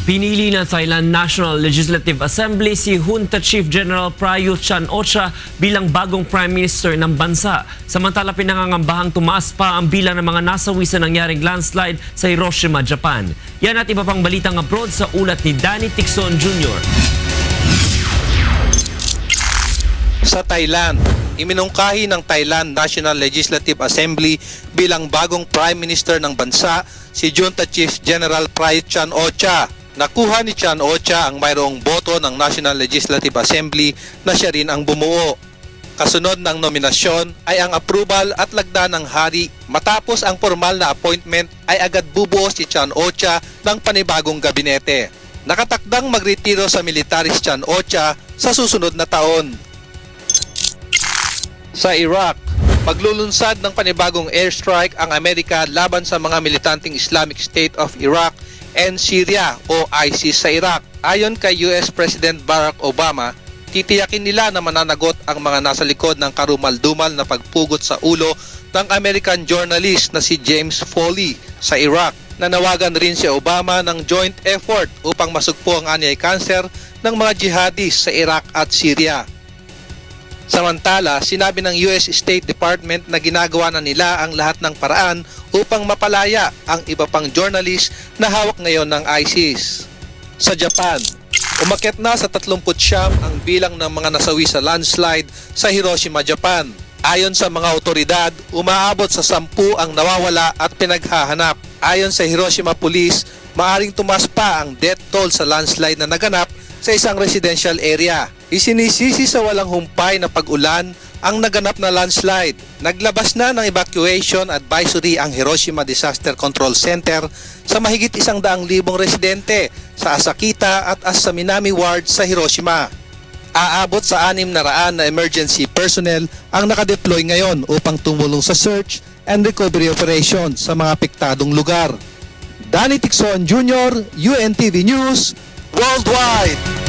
Pinili ng Thailand National Legislative Assembly si Junta Chief General Prayut Chan-o-cha bilang bagong Prime Minister ng bansa. Samantala pinangangambahang tumaas pa ang bilang ng mga nasawi sa nangyaring landslide sa Hiroshima, Japan. Yan at iba pang balitang abroad sa ulat ni Danny Tixon Jr. Sa Thailand, iminungkahi ng Thailand National Legislative Assembly bilang bagong Prime Minister ng bansa si Junta Chief General Prayut Chan-o-cha. Nakuha ni Chan-o-cha ang mayroong boto ng National Legislative Assembly na siya rin ang bumuo. Kasunod ng nominasyon ay ang approval at lagda ng hari. Matapos ang formal na appointment ay agad bubuo si Chan-o-cha ng panibagong gabinete. Nakatakdang magretiro sa military si Chan-o-cha sa susunod na taon. Sa Iraq, maglulunsad ng panibagong airstrike ang Amerika laban sa mga militanteng Islamic State of Iraq and Syria o ISIS sa Iraq. Ayon kay US President Barack Obama, titiyakin nila na mananagot ang mga nasa likod ng karumal-dumal na pagpugot sa ulo ng American journalist na si James Foley sa Iraq. Nanawagan rin si Obama ng joint effort upang masugpo ang anyay cancer ng mga jihadis sa Iraq at Syria. Samantala, sinabi ng US State Department na ginagawa na nila ang lahat ng paraan upang mapalaya ang iba pang journalist na hawak ngayon ng ISIS. Sa Japan, umakyat na sa 39 ang bilang ng mga nasawi sa landslide sa Hiroshima, Japan. Ayon sa mga otoridad, umaabot sa 10 ang nawawala at pinaghahanap. Ayon sa Hiroshima Police, maaring tumaas pa ang death toll sa landslide na naganap sa isang residential area. Isinisisi sa walang humpay na pag-ulan ang naganap na landslide. Naglabas na ng evacuation advisory ang Hiroshima Disaster Control Center sa mahigit 100,000 residente sa Asakita at Asaminami Ward sa Hiroshima. Aabot sa 600 na emergency personnel ang nakadeploy ngayon upang tumulong sa search and recovery operation sa mga apektadong lugar. Danny Tixon Jr., UNTV News, Worldwide!